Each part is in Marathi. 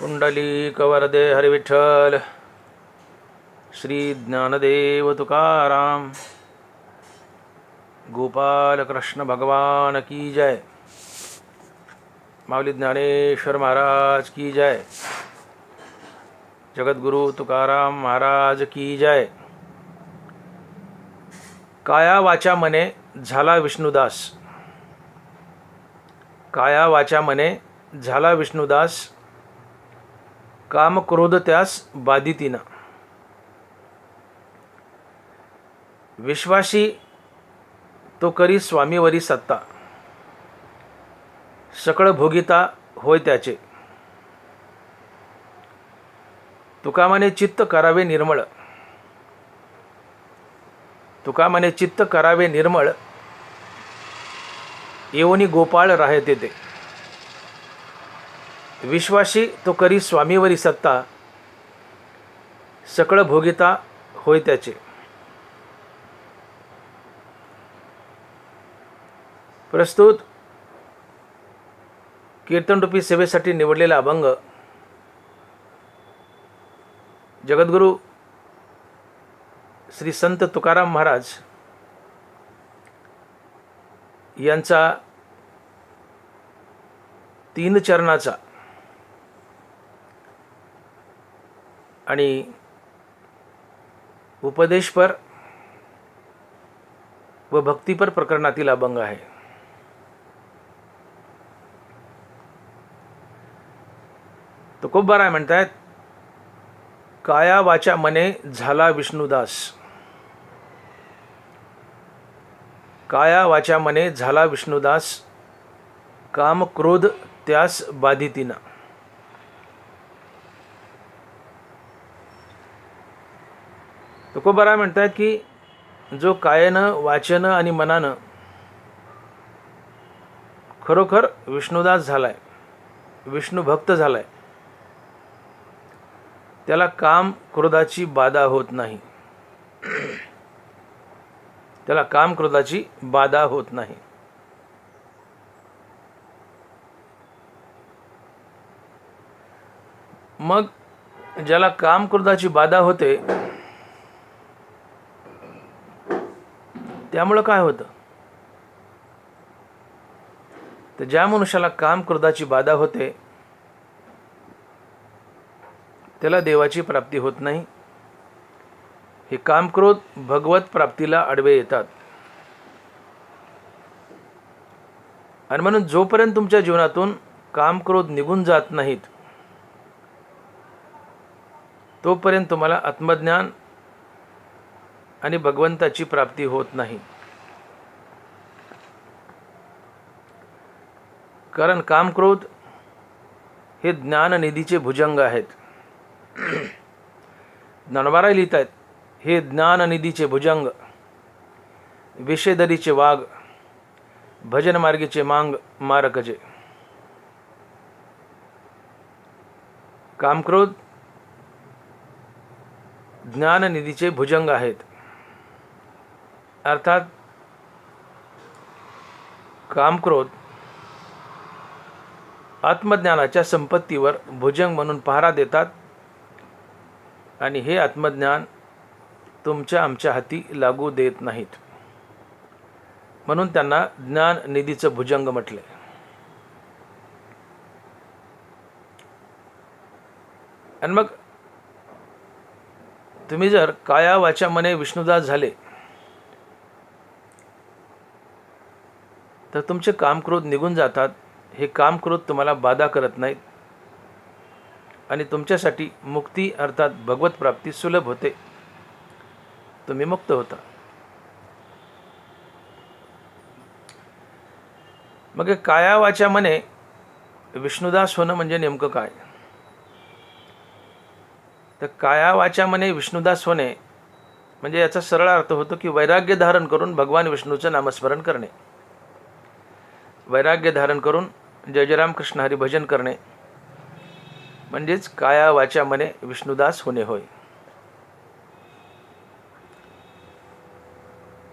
पुंडलीकवरदे हरिविठ्ठल श्री ज्ञानदेव तुकाराम गोपाल कृष्ण भगवान की जय। माऊली ज्ञानेश्वर महाराज की जय। जगद्गुरु तुकाराम महाराज की जय। काया वाचा मने झाला विष्णुदास, काया वाचा मने झाला विष्णुदास, काम क्रोध त्यास बाधितीना। विश्वासी तो करी स्वामीवरी सत्ता, सकळ भोगिता होय त्याचे। तुका म्हणे चित्त करावे निर्मळ, तुका म्हणे चित्त करावे निर्मळ, येऊनी गोपाळ राहते ते। विश्वासी तो करी स्वामीवरी सत्ता, सकळ भोगिता होय त्याचे। प्रस्तुत कीर्तनरूपी सेवेसाठी निवडलेला अभंग जगद्गुरु श्री संत तुकाराम महाराज यांचा 3 चरणाचा आणि उपदेशपर व भक्तिपर प्रकरणातील अभंग आहे। तुकोबाराय म्हणतात, काया वाचा मने झाला विष्णुदास, काया वाचा मने झाला विष्णुदास, काम क्रोध त्यास बाधितीना। तुकोबाराय म्हणतात की जो कायानं वाचन आणि मनानं खरोखर विष्णुदास झालाय, विष्णू भक्त झालाय, त्याला काम क्रोधाची बाधा होत नाही, त्याला काम क्रोधाची बाधा होत नाही। मग ज्याला काम क्रोधाची बाधा होते त्यामुळं काय होतं, तर ज्या मनुष्याला काम क्रोधाची बाधा होते त्याला देवाची प्राप्ती होत नाही। हे काम क्रोध भगवत प्राप्तीला आडवे येतात। आणि म्हणून जोपर्यंत तुमच्या जीवनातून काम क्रोध निघून जात नाहीत तोपर्यंत तुम्हाला आत्मज्ञान आणि भगवंताची प्राप्ती होत नाही। कारण काम क्रोध हे ज्ञाननिधीचे भुजंग आहेत। ज्ञानोबाराय लिहित आहेत, हे ज्ञाननिधीचे भुजंग, विषयदरीचे वाघ, भजन मार्गीचे मांग मारकजे। कामक्रोध ज्ञाननिधीचे भुजंग आहेत, अर्थात कामक्रोध आत्मज्ञानाच्या संपत्तीवर भुजंग म्हणून पहारा देतात आणि हे आत्मज्ञान तुमच्या आमच्या हाती लागू देत नाहीत। म्हणून त्यांना ज्ञाननिधीचं भुजंग म्हटले। आणि मग तुम्ही जर काया वाचा मने विष्णुदास झाले तर तुमचे कामक्रोध निघून जातात। हे कामक्रोध तुम्हाला बाधा करत नाहीत आणि तुमच्यासाठी मुक्ती अर्थात भगवत प्राप्ती सुलभ होते, तुम्ही मुक्त होता। मग हे काया वाचा मने विष्णुदास होणं म्हणजे नेमकं काय, तर काया वाचा मने विष्णुदास होणे म्हणजे याचा सरळ अर्थ होतो की वैराग्य धारण करून भगवान विष्णूचं नामस्मरण करणे, वैराग्य धारण करून जय जय राम कृष्ण हरी भजन करणे म्हणजेच काया वाचा मने विष्णुदास होणे होय।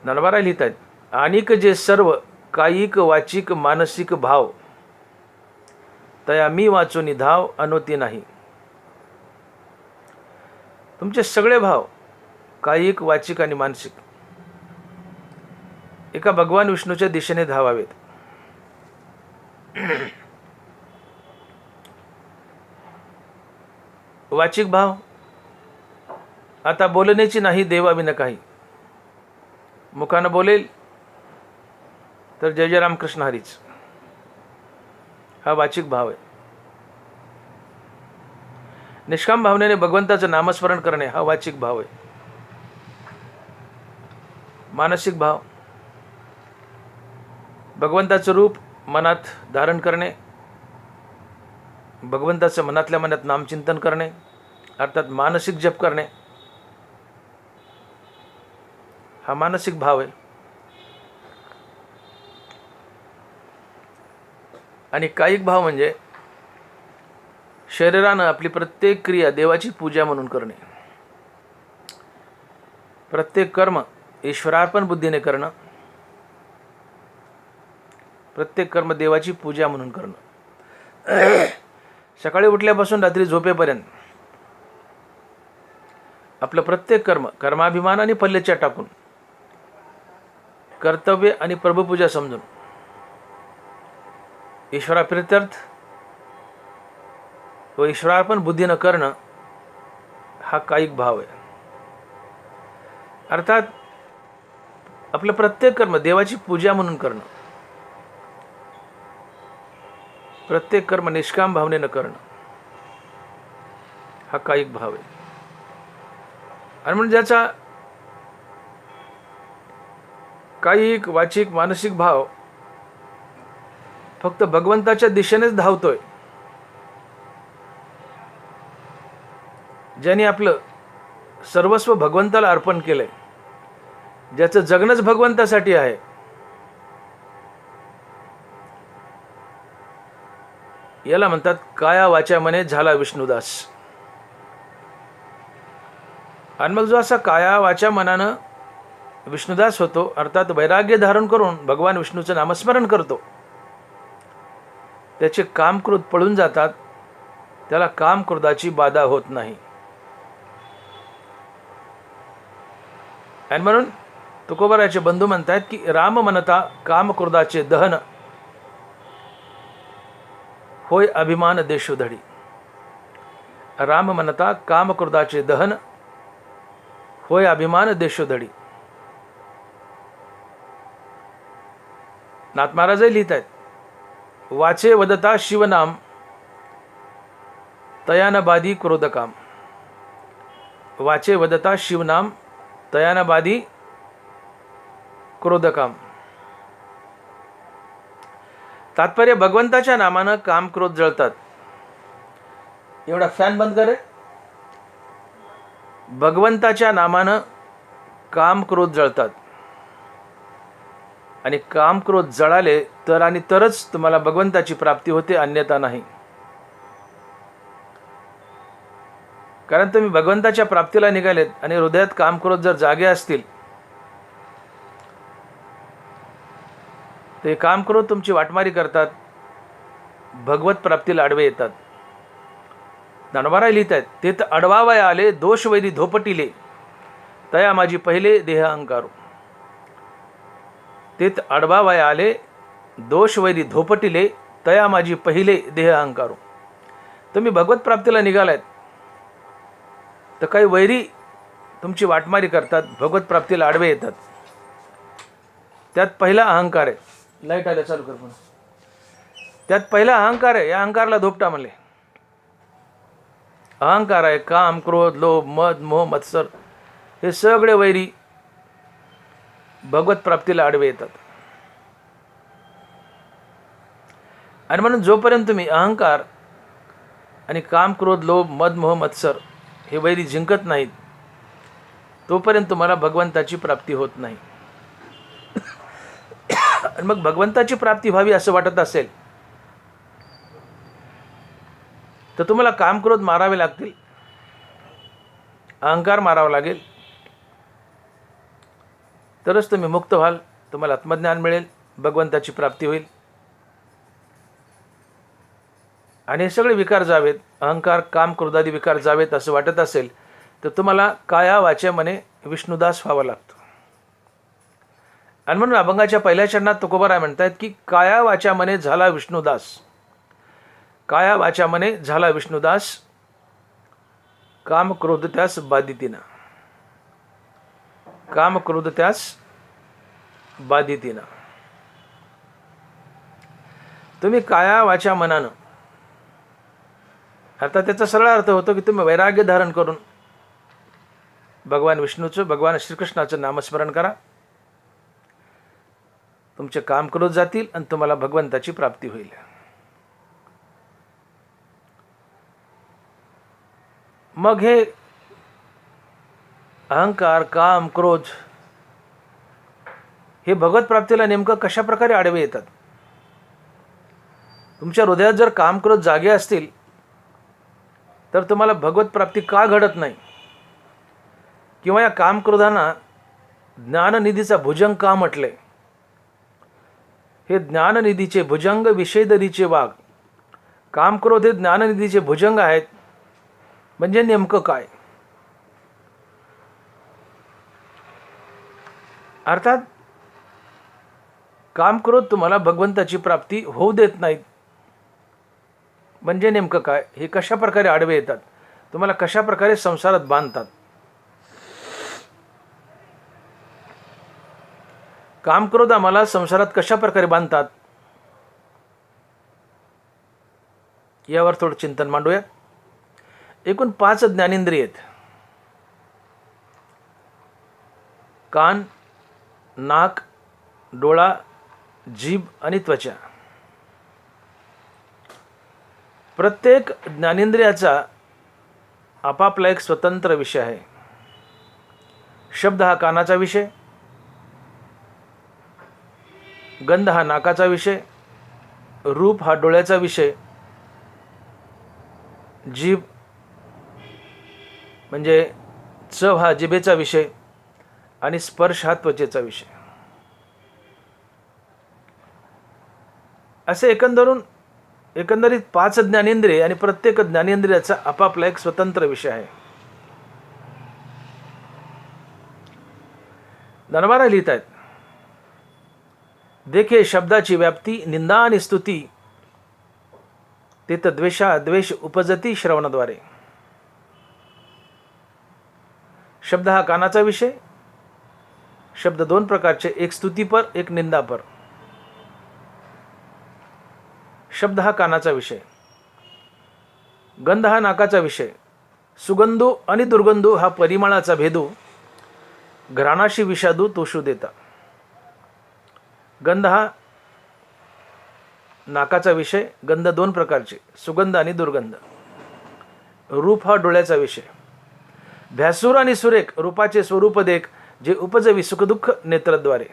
ज्ञानोबाराय लिहित आहेत, आणिक जे सर्व कायिक वाचिक मानसिक भाव तया मी वाचूनी धाव अनोती नाही। तुमचे सगळे भाव कायिक, वाचिक आणि मानसिक एका भगवान विष्णूच्या दिशेने धावावेत. वाचिक भाव, आता बोलण्याची नाही देवाविन काही. मुखानं बोलेल तर जय जय रामकृष्ण हरीच, हा वाचिक भाव आहे. निष्काम भावनेने भगवंताचं नामस्मरण करणे हा वाचिक भाव आहे. मानसिक भाव, भगवंताचं रूप मनात धारण करणे, भगवंताचं मनातल्या मनात नामचिंतन करणे, अर्थात मानसिक जप करणे, हा मानसिक भाव आहे. आणि कायिक भाव म्हणजे शरीरानं आपली प्रत्येक क्रिया देवाची पूजा म्हणून करणे, प्रत्येक कर्म ईश्वरार्पण बुद्धीने करणं, प्रत्येक कर्म देवाची पूजा म्हणून करणं. सकाळी उठल्यापासून रात्री झोपेपर्यंत आपलं प्रत्येक कर्म कर्माभिमान आणि पल्लेच्या टाकून कर्तव्य आणि प्रभुपूजा समजून ईश्वराप्रित्यर्थ व ईश्वरार्पण बुद्धीनं करणं हा कायिक भाव आहे. अर्थात आपलं प्रत्येक कर्म देवाची पूजा म्हणून करणं, प्रत्येक कर्म निष्काम भावनेनं करणं हा कायिक भाव आहे. आणि म्हणून ज्याचा कायिक, वाचिक, मानसिक भाव फक्त भगवंताच्या दिशेनेच धावतोय, ज्याने आपलं सर्वस्व भगवंताला अर्पण केलंय, ज्याचं जगणंच भगवंतासाठी आहे, याला म्हणतात काया वाचा मने झाला विष्णुदास. आणि मग जो असा काया वाचा मनानं विष्णुदास होतो, अर्थात वैराग्य धारण करून भगवान विष्णूचं नामस्मरण करतो, त्याचे काम क्रोध पळून जातात, त्याला काम क्रोधाची बाधा होत नाही. आणि म्हणून तुकोबाराचे बंधू म्हणतात की राम म्हणता काम क्रोधाचे दहन, होय अभिमान देशोधडी. राम म्हणता काम क्रोधाचे दहन, होय अभिमान देशोधडी. नाथ महाराजही लिहित आहेत, वाचे वदता शिवनाम तयानबादी क्रोधकाम. वाचे वदता शिवनाम तयानबादी क्रोधकाम. तात्पर्य भगवंताच्या नामानं काम क्रोध जळतात. एवढा फॅन बंद करे. भगवंताच्या नामानं काम क्रोध जळतात, आणि काम क्रोध जळाले तर आणि तरच तुम्हाला भगवंताची प्राप्ती होते, अन्यथा नाही. कारण तुम्ही भगवंताच्या प्राप्तीला निघालेत आणि हृदयात काम क्रोध जर जागे असतील ते काम क्रोध तुमची वाटमारी करतात, भगवत प्राप्तीला आडवे येतात. ज्ञानोबा लिहित आहेत, ते तर अडवावया आले दोष वैरी धोपटिले, तया माझी पहिले देह अहंकारू. ते तर अडवावया आले दोष वैरी धोपटिले, तया माझी पहिले देह अहंकारू. तुम्ही भगवत प्राप्तीला निघालायत तर काही वैरी तुमची वाटमारी करतात, भगवत प्राप्तीला आडवे येतात. त्यात पहिला अहंकार आहे. लाईट आल्या चालू कर पण. त्यात पहिला अहंकार आहे. या अहंकारला धोपटा म्हणले. अहंकार आहे काम क्रोध लोभ मद मोह मत्सर, हे सगळे वैरी भगवत प्राप्तीला आडवे येतात. आणि म्हणून जोपर्यंत तुम्ही अहंकार आणि काम क्रोध लोभ मद मोह मत्सर हे वैरी जिंकत नाहीत, तोपर्यंत तुम्हाला भगवंताची प्राप्ती होत नाही. आणि मग भगवंताची प्राप्ती व्हावी असं वाटत असेल तर तुम्हाला काम क्रोध मारावे लागतील, अहंकार मारावा लागेल, तरच तुम्ही मुक्त व्हाल, तुम्हाला आत्मज्ञान मिळेल, भगवंताची प्राप्ती होईल. आणि हे सगळे विकार जावेत, अहंकार काम क्रोधादी विकार जावेत असं वाटत असेल तर तुम्हाला काया वाचा मने विष्णुदास व्हावं लागतं. आणि म्हणून अभंगाच्या पहिल्या चरणात तुकोबाराय म्हणतात की काया वाचा मने झाला विष्णुदास. काया वाचा मने झाला विष्णुदास, काम क्रोध त्यास बाधितीना. काम क्रोध त्यास बाधितीना. तुम्ही काया वाचा मनानं, अर्थात त्याचा सरळ अर्थ होतो की तुम्ही वैराग्य धारण करून भगवान विष्णूचं, भगवान श्रीकृष्णाचं नामस्मरण करा. तुमचे काम क्रोध जातील आणि तुम्हाला भगवंताची प्राप्ती होईल. मग हे अहंकार, काम, क्रोध हे भगवत प्राप्तीला नेमकं कशा प्रकारे आडवे येतात? तुमच्या हृदयात जर काम, क्रोध जागे असतील तर तुम्हाला भगवत प्राप्ती का घडत नाही? किंवा या काम, क्रोधांना ज्ञाननिधीचा भुजंग का म्हटले? हे ज्ञाननिधीचे भुजंग, विषयदरीचे वाघ. काम, क्रोध हे ज्ञाननिधीचे भुजंग आहेत. म्हणजे नेमकं काय? अर्थात काम, क्रोध तुम्हाला भगवंताची प्राप्ती होऊ देत नाहीत. म्हणजे नेमकं काय? हे कशा प्रकारे आडवे येतात? तुम्हाला कशा प्रकारे संसारात बांधतात? काम, क्रोध आम्हाला संसारात कशा प्रकारे बांधतात यावर थोडं चिंतन मांडूया. एकूण 5 ज्ञानेंद्रिय आहेत. कान, नाक, डोळा, जीभ आणि त्वचा. प्रत्येक ज्ञानेंद्रियाचा आपापला एक स्वतंत्र विषय आहे. शब्द हा कानाचा विषय, गंध हा नाकाचा विषय, रूप हा डोळ्याचा विषय, जीभ म्हणजे चव हा जिभेचा विषय आणि स्पर्श हा त्वचेचा विषय. असे एकंदरीत 5 ज्ञानेंद्रिय आणि प्रत्येक ज्ञानेंद्रियाचा आपापला एक स्वतंत्र विषय आहे. धनवारा लिहित आहेत, देखे शब्दाची व्याप्ती, निंदा आणि स्तुती, तेथ द्वेष उपजती श्रवणाद्वारे. शब्द हा कानाचा विषय. शब्द 2 प्रकारचे, एक स्तुतीपर, एक निंदापर. शब्द हा कानाचा विषय. गंध हा नाकाचा विषय. सुगंधू आणि दुर्गंधू हा परिमळाचा भेदू, घराणाशी विषादू तोषू देता. गंध हा नाकाचा विषय. गंध 2 प्रकारचे, सुगंध आणि दुर्गंध. रूप हा डोळ्याचा विषय. भ्यासूर आणि सुरेख रूपाचे स्वरूप देख, जे उपजवी सुखदुःख नेत्रद्वारे.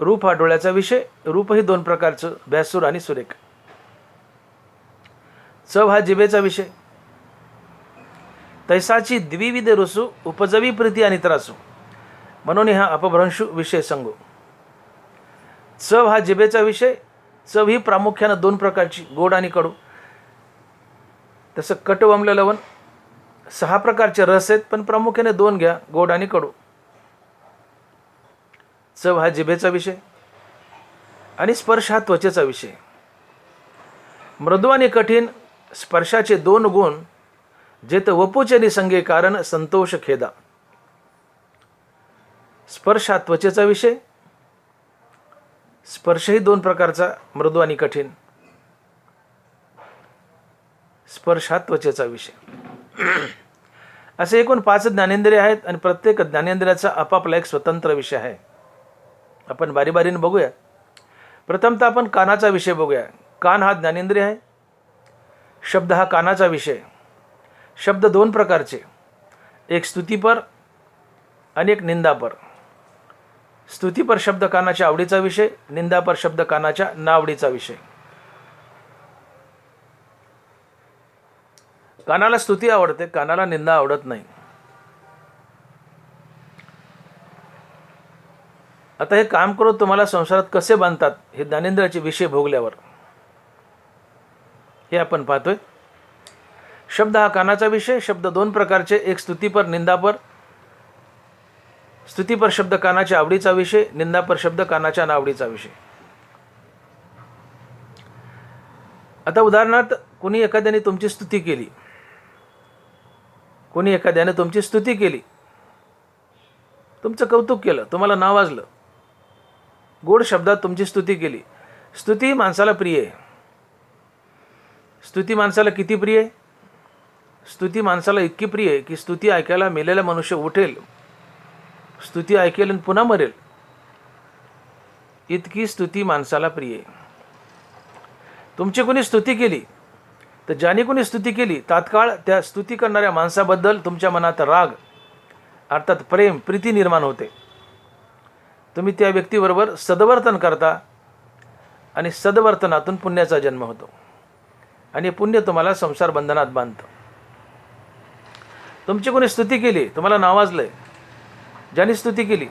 रूप हा डोळ्याचा विषय. रूपही 2 प्रकारचं, भ्यासूर आणि सुरेख. चव हा जिभेचा विषय. तैसाची द्विविध रसू, उपजवी प्रीती आणि त्रासू, म्हणून हा अपभ्रंशू विषय सांगू. चव हा जिभेचा विषय. चव ही प्रामुख्यानं 2 प्रकारची, गोड आणि कडू. तसं कट, आम्ल, लवण 6 प्रकारचे रस आहेत, पण प्रामुख्याने 2 घ्या, गोड आणि कडू. चव हा जिभेचा विषय. आणि स्पर्श हा त्वचेचा विषय. मृदू आणि कठीण स्पर्शाचे 2 गुण, जेत वपूचे निसंगे कारण संतोष खेदा. स्पर्श हा त्वचेचा विषय. स्पर्शही 2 प्रकारचा, मृदू आणि कठीण. स्पर्श हा त्वचेचा विषय. असे एकूण 5 ज्ञानेंद्रिय आहेत आणि प्रत्येक ज्ञानेंद्रियाचा आपापला एक स्वतंत्र विषय आहे. आपण बारीबारीने बघूया. प्रथमतः आपण कानाचा विषय बघूया. कान हा ज्ञानेंद्रिय आहे. शब्द हा कानाचा विषय. शब्द 2 प्रकारचे, एक स्तुतीपर आणि एक निंदापर. स्तुतीपर शब्द कानाच्या आवडीचा विषय. निंदापर शब्द कानाच्या नावडीचा विषय. कानाला स्तुती आवडते, कानाला निंदा आवडत नाही. आता हे काम करून तुम्हाला संसारात कसे बांधतात हे ज्ञानेंद्रियाचे विषय भोगल्यावर हे आपण पाहतोय. शब्द हा कानाचा विषय. शब्द दोन प्रकारचे, एक स्तुतीपर, निंदापर. स्तुतीपर शब्द कानाच्या आवडीचा विषय, निंदापर शब्द कानाच्या नावडीचा विषय. आता उदाहरणार्थ कोणी एखाद्याने तुमची स्तुती केली, कोणी एखाद्याने तुमची स्तुती केली, तुमचं कौतुक केलं, तुम्हाला नावाजलं, गोड शब्दात तुमची स्तुती केली. स्तुती माणसाला प्रिय आहे. स्तुती माणसाला किती प्रिय आहे? स्तुती माणसाला इतकी प्रिय आहे की स्तुती ऐकायला मेलेला मनुष्य उठेल, स्तुती ऐकेल आणि पुन्हा मरेल, इतकी स्तुती माणसाला प्रिय आहे. तुमची कोणी स्तुती केली तर ज्याने कोणी स्तुती केली तात्काळ त्या स्तुती करणाऱ्या माणसाबद्दल तुमच्या मनात राग अर्थात प्रेम, प्रीती निर्माण होते. तुम्ही त्या व्यक्तीबरोबर सद्वर्तन करता आणि सद्वर्तनातून पुण्याचा जन्म होतो आणि पुण्य तुम्हाला संसार बंधनात बांधतं. तुमची कोणी स्तुती केली, तुम्हाला नावाजलंय, ज्याने स्तुती केली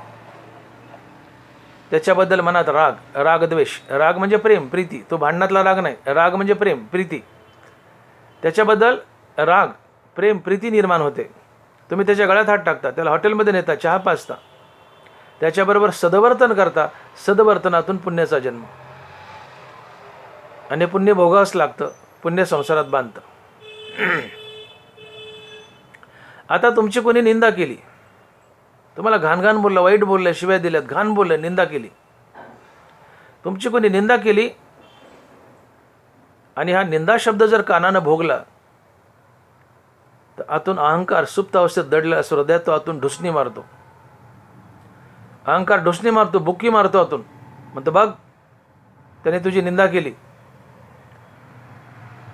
त्याच्याबद्दल मनात राग, रागद्वेष. राग म्हणजे प्रेम, प्रीती. तो भांडणातला राग नाही, राग म्हणजे प्रेम, प्रीती. त्याच्याबद्दल राग, प्रेम, प्रीती निर्माण होते. तुम्ही त्याच्या गळ्यात हात टाकता, त्याला हॉटेलमध्ये नेता, चहा पाजता, त्याच्याबरोबर सद्वर्तन करता, सद्वर्तनातून पुण्याचा जन्म. आणि पुण्य भोगावंच लागतं, पुण्य संसारात बांधतं. आता तुमची कोणी निंदा केली, तुम्हाला घाण बोललं, वाईट बोललं, शिव्या दिल्यात, घाण बोललं, निंदा केली. तुमची कोणी निंदा केली आणि हा निंदा शब्द जर कानानं भोगला तर आतून अहंकार सुप्त अवस्थेत दडला असो, हृदयात तो आतून ढुसणी मारतो. अहंकार ढुसणी मारतो, बुक्की मारतो आतून, म्हणतो बघ त्याने तुझी निंदा केली.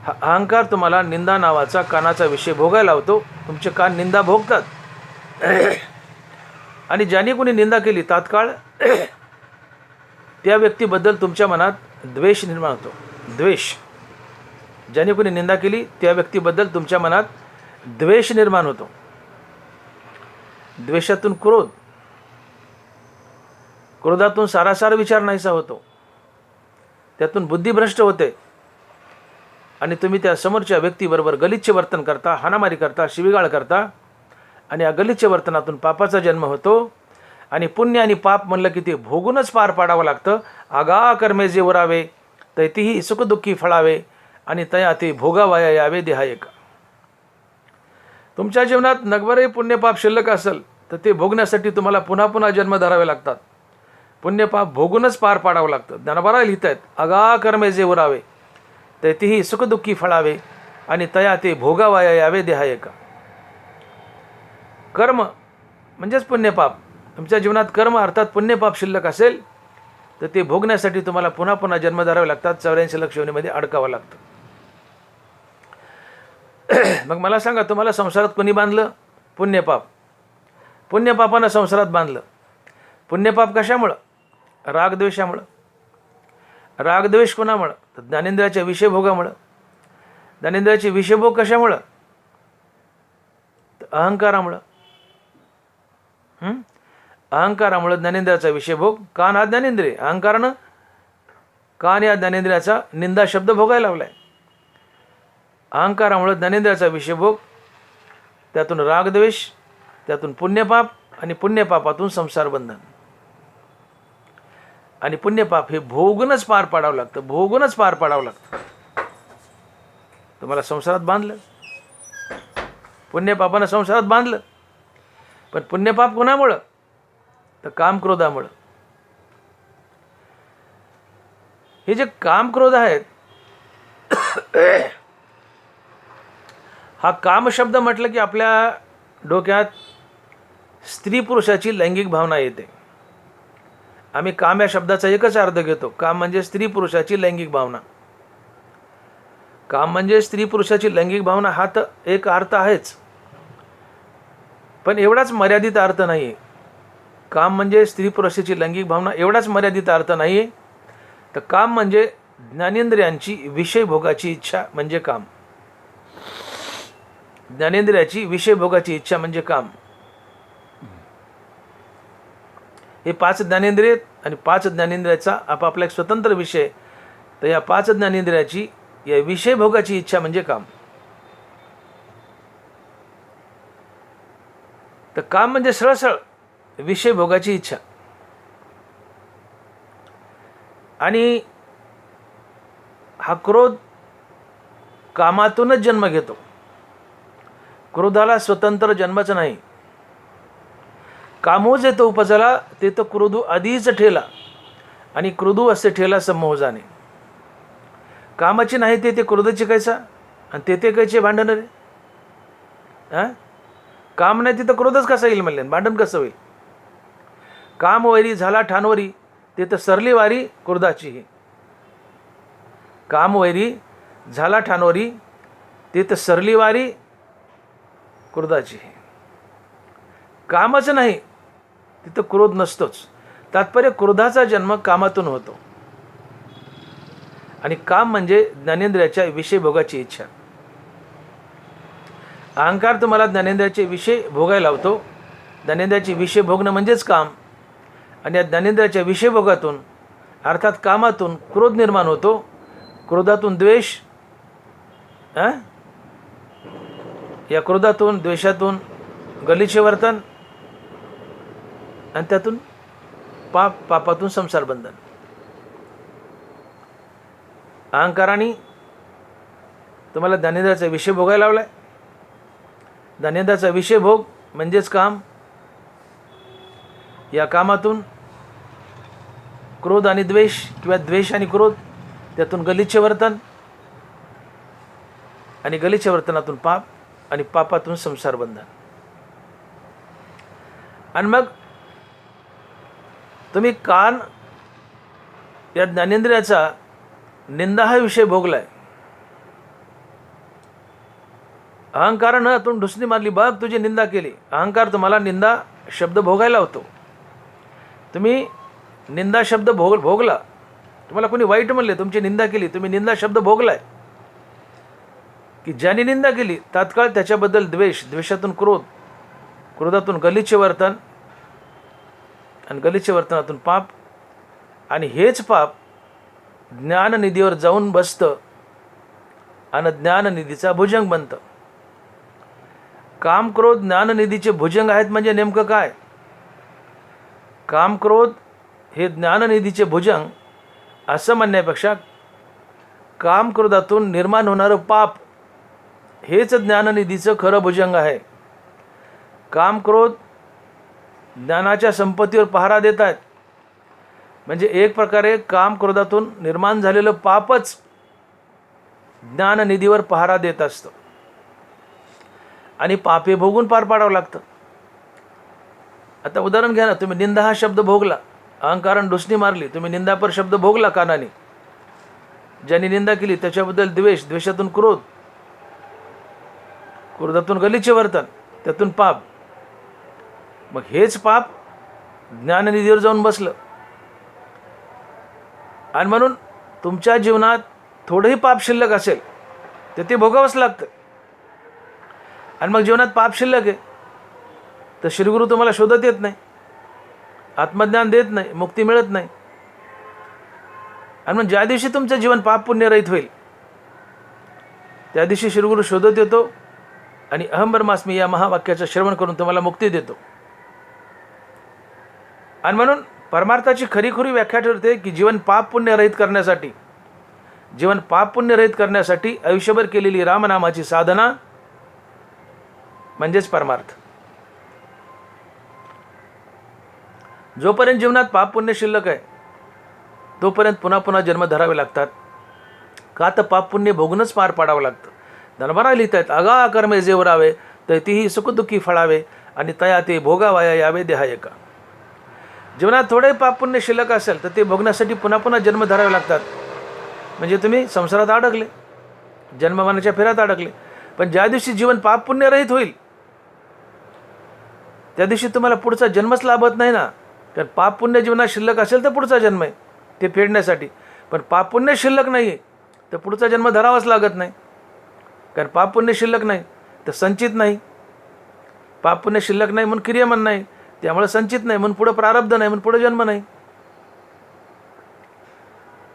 हा अहंकार तुम्हाला निंदा नावाचा कानाचा विषय भोगायला लावतो. तुमचे कान निंदा भोगतात आणि ज्याने कोणी निंदा केली तात्काळ त्या व्यक्तीबद्दल तुमच्या मनात द्वेष निर्माण होतो. द्वेष. ज्याने कोणी निंदा केली त्या व्यक्तीबद्दल तुमच्या मनात द्वेष निर्माण होतो. द्वेषातून क्रोध, क्रोधातून सारासार विचार नाहीसा होतो, त्यातून बुद्धिभ्रष्ट होते आणि तुम्ही त्या समोरच्या व्यक्तीबरोबर गलिच्छ वर्तन करता, हाणामारी करता, शिवीगाळ करता आणि या गलिच्छ वर्तनातून पापाचा जन्म होतो. आणि पुण्य आणि पाप म्हणलं की ते भोगूनच पार पाडावं लागतं. आगा कर्मे जे उरावे तैतीही सुखदुःखी फळावे आणि तया ते भोगावया यावे देहायक. तुमच्या जीवनात नगभरही पुण्यपाप शिल्लक असेल तर ते भोगण्यासाठी तुम्हाला पुन्हा पुन्हा जन्म धरावे लागतात. पुण्यपाप भोगूनच पार पाडावं लागतं. ज्ञानोबा लिहित आहेत, आगा कर्मे जे उरावे तैतीही सुखदुःखी फळावे आणि तया ते भोगावया यावे देहायक. कर्म म्हणजेच पुण्यपाप. तुमच्या जीवनात कर्म अर्थात पुण्यपाप शिल्लक असेल तर ते भोगण्यासाठी तुम्हाला पुन्हा पुन्हा जन्म धरावे लागतात. 84 लाख योनीमध्ये अडकावं लागतं. मग मला सांगा, तुम्हाला संसारात कोणी बांधलं? पुण्यपाप. पुण्यपापानं संसारात बांधलं. पुण्यपाप कशामुळं? रागद्वेषामुळं. रागद्वेष कोणामुळं? तर ज्ञानेंद्रियाच्या विषयभोगामुळं. ज्ञानेंद्रियाचे विषयभोग कशामुळं? तर अहंकारामुळं. अहंकारामुळं ज्ञानेंद्रियाचा विषयभोग. कान हा ज्ञानेंद्रिय, अहंकारानं कान या ज्ञानेंद्रियाचा निंदा शब्द भोगायला लावलाय. अहंकारामुळं ज्ञानेंद्रियाचा विषयभोग, त्यातून रागद्वेष, त्यातून पुण्यपाप आणि पुण्यपापातून संसार बंधन. आणि पुण्यपाप हे भोगूनच पार पाडावं लागतं, भोगूनच पार पाडावं लागतं. तुम्हाला संसारात बांधलं, पुण्यपापानं संसारात बांधलं. पण पुण्यपाप कोणामुळं? तर कामक्रोधामुळं. हे जे कामक्रोध आहेत, हा काम शब्द म्हटलं की आपल्या डोक्यात स्त्री पुरुषाची लैंगिक भावना येते. आम्ही काम या शब्दाचा एकच अर्थ घेतो. काम म्हणजे स्त्री पुरुषाची लैंगिक भावना. काम म्हणजे स्त्री पुरुषाची लैंगिक भावना हा तर एक अर्थ आहेच, पण एवढाच मर्यादित अर्थ नाही आहे. काम म्हणजे स्त्री पुरुषाची लैंगिक भावना एवढाच मर्यादित अर्थ नाही आहे. तर काम म्हणजे ज्ञानेंद्रियांची विषयभोगाची इच्छा म्हणजे काम. ज्ञानेंद्रियाची विषयभोगाची इच्छा म्हणजे काम. हे 5 ज्ञानेंद्रिय आणि 5 ज्ञानेंद्रियाचा आपापला एक स्वतंत्र विषय. तर या 5 ज्ञानेंद्रियाची या विषयभोगाची इच्छा म्हणजे काम. तर काम म्हणजे सरळ विषय भोगाची इच्छा. आणि हा क्रोध कामातूनच जन्म घेतो. क्रोधाला स्वतंत्र जन्मच नाही. कामो जे तो उपजला ते तो क्रोधू आधीच ठेला, आणि क्रोधू असे ठेला समोह जाणे. कामाची नाही ते क्रोधाची कैसा, आणि ते कैचे भांडण रे. हां, काम नाही तिथं क्रोधच कसा येईल म्हणले, भांडण कसं होईल. काम वैरी झाला ठाणवरी ते तर सरली वारी क्रोधाची ही. काम वैरी झाला ठाणवरी ते तर सरली वारी क्रोधाची ही. कामच नाही तिथं क्रोध नसतोच. तात्पर्य क्रोधाचा जन्म कामातून होतो. आणि काम म्हणजे ज्ञानेंद्रियाच्या विषय भोगाची इच्छा. अहंकार तुम्हाला ज्ञानेंद्रियाचे विषय भोगायला लावतो. ज्ञानेंद्रियाचे विषय भोगणं म्हणजेच काम. आणि या ज्ञानेंद्रियाच्या विषय भोगातून अर्थात कामातून क्रोध निर्माण होतो. क्रोधातून द्वेष, या क्रोधातून द्वेषातून गलिच्छ वर्तन, आणि त्यातून पापातून संसार बंधन. अहंकाराने तुम्हाला ज्ञानेंद्रियाचा विषय भोगायला लावलाय. ज्ञानेंद्रियाचा विषय भोग म्हणजेच काम. या कामातून क्रोध आणि द्वेष, किंवा द्वेष आणि क्रोध, त्यातून गलिच्छ वर्तन, आणि गलिच्छ वर्तनातून पाप, आणि पापातून संसार बंधन. आणि मग तुम्ही कान या ज्ञानेंद्रियाचा निंदा हा विषय भोगलाय. अहंकारानं आतून ढुसणी मारली, बघ तुझी निंदा केली. अहंकार तुम्हाला निंदा शब्द भोगायला होतो. तुम्ही निंदा शब्द भोगला. तुम्हाला कोणी वाईट म्हणले, तुमची निंदा केली, तुम्ही निंदा शब्द भोगलाय. की ज्याने निंदा केली तात्काळ त्याच्याबद्दल द्वेष, द्वेषातून क्रोध, क्रोधातून गलिच्छ वर्तन, आणि गलिच्छ वर्तनातून पाप, आणि हेच पाप ज्ञाननिधीवर जाऊन बसतं आणि ज्ञाननिधीचा भुजंग बनतं. काम क्रोध ज्ञाननिधीचे भुजंग आहेत. म्हणजे नेमकं काय? काम क्रोध हे ज्ञाननिधीचे भुजंग असं म्हणण्यापेक्षा काम क्रोधातून निर्माण होणारं पाप हेच ज्ञाननिधीचं खरं भुजंग आहे. काम क्रोध ज्ञानाच्या संपत्तीवर पहारा देत आहेत. म्हणजे एक प्रकारे काम क्रोधातून निर्माण झालेलं पापच ज्ञाननिधीवर पहारा देत असतं, आणि पापे भोगून पार पाडावं लागतं. आता उदाहरण घ्या ना, तुम्ही निंदा हा शब्द भोगला, अहंकारानं ढुसणी मारली, तुम्ही निंदापर शब्द भोगला कानाने. ज्यांनी निंदा केली त्याच्याबद्दल द्वेष, द्वेषातून क्रोध, क्रोधातून गलिच्छ वर्तन, त्यातून पाप. मग हेच पाप ज्ञाननिधीवर जाऊन बसलं. आणि म्हणून तुमच्या जीवनात थोडंही पाप शिल्लक असेल तर ते भोगावंच लागतं. आणि मग जीवनात पाप शिल्लक आहे तर श्रीगुरु तुम्हाला शोधत येत नाही, आत्मज्ञान देत नाही, मुक्ती मिळत नाही. आणि मग ज्या दिवशी तुमचं जीवन पाप पुण्यरहित होईल त्या दिवशी श्रीगुरु शोधत येतो आणि अहम ब्रह्मास्मी या महावाक्याचं श्रवण करून तुम्हाला मुक्ती देतो. आणि म्हणून परमार्थाची खरीखुरी व्याख्या ठरते की जीवन पाप पुण्यरहित करण्यासाठी, जीवन पाप पुण्यरहित करण्यासाठी आयुष्यभर केलेली रामनामाची साधना म्हणजेच परमार्थ. जोपर्यंत जीवनात पाप पुण्य शिल्लक आहे तोपर्यंत पुन्हा पुन्हा जन्म धरावे लागतात. का तर पाप पुण्य भोगूनच पार पाडावं लागतं. धनभरा लिहित आहेत, अगा कर्मे जेवरावे तर तीही सुखदुःखी फळावे, आणि तया ते भोगावाया यावे देहायका. जीवनात थोडे पाप पुण्य शिल्लक असेल तर ते भोगण्यासाठी पुन्हा पुन्हा जन्म धरावे लागतात. म्हणजे तुम्ही संसारात अडकले, जन्ममानाच्या फेऱ्यात अडकले. पण ज्या दिवशी जीवन पाप पुण्य रहित होईल त्या दिवशी तुम्हाला पुढचा जन्मच लाभत नाही ना. कारण पाप पुण्य जीवनात शिल्लक असेल तर पुढचा जन्म आहे ते फेडण्यासाठी. पण पाप पुण्य शिल्लक नाही आहे तर पुढचा जन्म धरावाच लागत नाही. कारण पाप पुण्य शिल्लक नाही तर संचित नाही. पाप पुण्य शिल्लक नाही म्हणून क्रियमान नाही, त्यामुळे संचित नाही म्हणून पुढे प्रारब्ध नाही म्हणून पुढे जन्म नाही.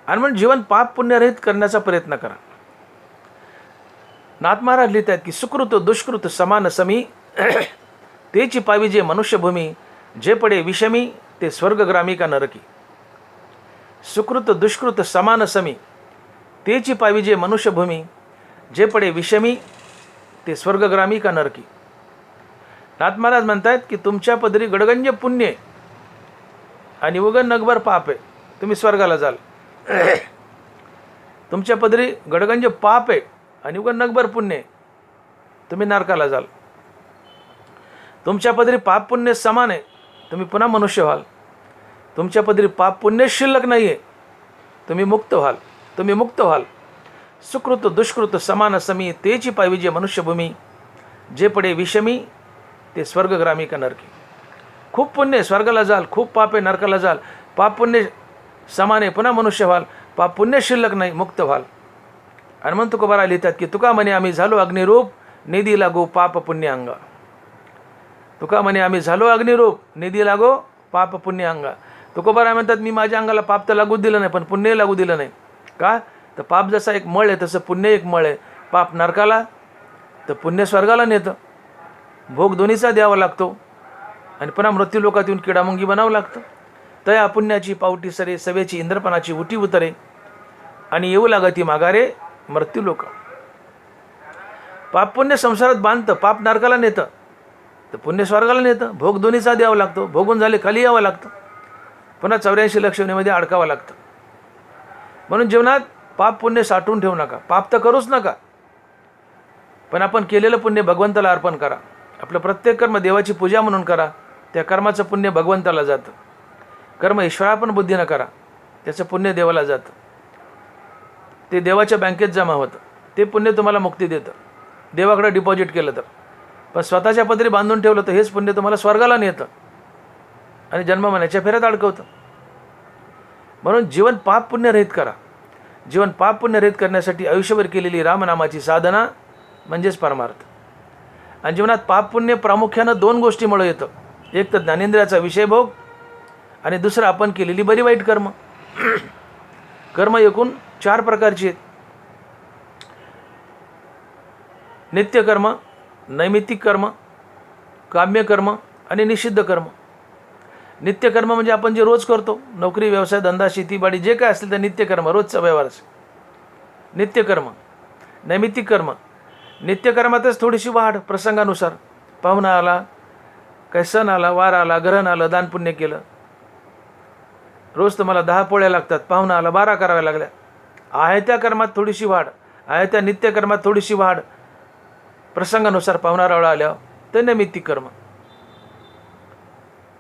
आणि म्हणून जीवन पाप पुण्यरहित करण्याचा प्रयत्न करा. नाथ महाराज लिहित आहेत की सुकृत दुष्कृत समान समी तेची पावी जे मनुष्यभूमी, जे पडे विषमी ते स्वर्गग्रामी का नरकी. सुकृत दुष्कृत समान समी, तेची पावी जे मनुष्यभूमी, जे पडे विषमी ते स्वर्गग्रामी का नरकी. नाथ महाराज म्हणतात की तुमच्या पदरी गडगंज पुण्य आहे आणि उगन नगभर पाप आहे, तुम्ही स्वर्गाला जाल. तुमच्या पदरी गडगंज पाप आहे आणि उगन नगभर पुण्य आहे, तुम्ही नरकाला जाल. तुमच्या पदरी पाप पुण्य समान आहे, तुम्ही पुन्हा मनुष्य व्हाल. तुमच्या पदरी पाप पुण्य शिल्लक नाही आहे, तुम्ही मुक्त व्हाल. सुकृत दुष्कृत समान समी, तेची पावी जे मनुष्यभूमी, जे पडे विषमी ते स्वर्गग्रामी का नरकी. खूप पुण्य आहे, स्वर्गाला जाल. खूप पाप आहे, नरकाला जाल. पाप पुण्य समान आहे, पुन्हा मनुष्य व्हाल. पाप पुण्य शिल्लक नाही, मुक्त व्हाल. आणि म्हणून तुकोबारा लिहितात की तुका म्हणे आम्ही झालो अग्निरूप, निधी लागो पाप पुण्य अंगा. तुका म्हणे आम्ही झालो अग्निरूप, निधी लागो पाप पुण्य अंगा. तुकोबारा म्हणतात मी माझ्या अंगाला पाप तर लागू दिलं नाही, पण पुण्य लागू दिलं नाही. का तर पाप जसा एक मळ आहे तसं पुण्य एक मळ आहे. पाप नरकाला तर पुण्य स्वर्गाला नेतं. भोग दोन्हीचा द्यावा लागतो आणि पुन्हा मृत्यू लोकात येऊन किडामुंगी बनावं लागतं. तया पुण्याची पावटी सरे, सवेची इंद्रपणाची उटी उतरे आणि येऊ लागती माघारे मृत्यू लोक. पाप पुण्य संसारात बांधतं, पाप नरकाला नेतं तर पुण्य स्वर्गाला नेतं. भोग दोन्हीचा द्यावा लागतो. भोगून झाले खाली यावं लागतं, पुन्हा 84 लक्ष योनीमध्ये अडकावं लागतं. म्हणून जीवनात पाप पुण्य साठवून ठेवू नका. पाप तर करूच नका, पण आपण केलेलं पुण्य भगवंताला अर्पण करा. आपलं प्रत्येक कर्म देवाची पूजा म्हणून करा. त्या कर्माचं पुण्य भगवंताला जातं. कर्म ईश्वरापण बुद्धीनं करा, त्याचं पुण्य देवाला जातं. ते देवाच्या बँकेत जमा होतं. ते पुण्य तुम्हाला मुक्ती देतं, देवाकडे डिपॉझिट केलं तर. पण स्वतःच्या पदरी बांधून ठेवलं तर हेच पुण्य तुम्हाला स्वर्गाला नेतं आणि जन्ममरणाच्या फेऱ्यात अडकवतं. म्हणून जीवन पाप पुण्यरहित करा. जीवन पाप पुण्यरहित करण्यासाठी आयुष्यभर केलेली रामनामाची साधना म्हणजेच परमार्थ. आणि जीवनात पाप पुण्य प्रामुख्यानं 2 गोष्टीमुळे येतं. एक तर ज्ञानेंद्रियाचा विषयभोग आणि दुसरं आपण केलेली बरी वाईट कर्म. कर्म एकूण 4 प्रकारची आहेत. नित्यकर्म, नैमित्तिक कर्म, काम्य कर्म आणि निषिद्ध कर्म. नित्यकर्म म्हणजे आपण जे रोज करतो, नोकरी, व्यवसाय, धंदा, शेतीबाडी जे काय असेल ते नित्यकर्म, रोजचा व्यवहारच नित्यकर्म. नैमित्तिक कर्म, नित्यकर्मातच थोडीशी वाढ प्रसंगानुसार. पाहुणा आला, काही सण आला, वार आला, ग्रहण आलं, दानपुण्य केलं. रोज तुम्हाला 10 पोळ्या लागतात, पाहुणा आला 12 कराव्या लागल्या. आहे त्या कर्मात थोडीशी वाढ, आहे त्या नित्यकर्मात थोडीशी वाढ प्रसंगानुसार. पाहुणा रावळा आल्यावर ते नैमित्तिक कर्म.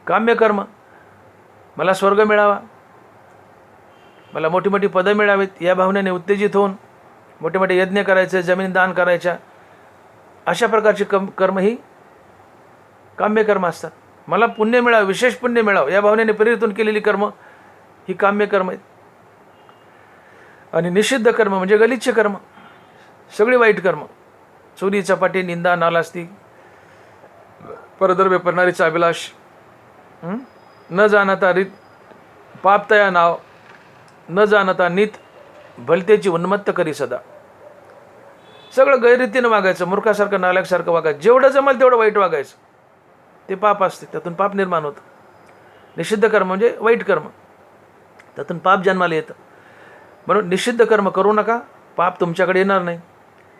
काम्य कर्म, मला स्वर्ग मिळावा, मला मोठी मोठी पदं मिळावीत या भावनेने उत्तेजित होऊन मोठे मोठे यज्ञ करायचे, जमीन दान करायच्या, अशा प्रकारची कर्म ही काम्य कर्म असतात. मला पुण्य मिळावं, विशेष पुण्य मिळावं या भावनेने प्रेरितून केलेली कर्म ही काम्य कर्म आहेत. आणि निषिद्ध कर्म म्हणजे गलिच्छ कर्म, सगळी वाईट कर्म. चोरी, चपाटी, निंदा, नालास्ती, परद्रव्य करणारीचा अभिलाष, न जाणता रीत, पाप तया नाव, न जाणता नीत, भलतेची उन्मत्त करी सदा. सगळं गैररीतीनं वागायचं, मूर्खासारखं, नालायकसारखं वागायचं. जेवढं जमल तेवढं वाईट वागायचं, ते पाप असते, त्यातून पाप निर्माण होतं. निषिद्ध कर्म म्हणजे वाईट कर्म, त्यातून पाप जन्माला येतं. म्हणून निषिद्ध कर्म करू नका, पाप तुमच्याकडे येणार नाही.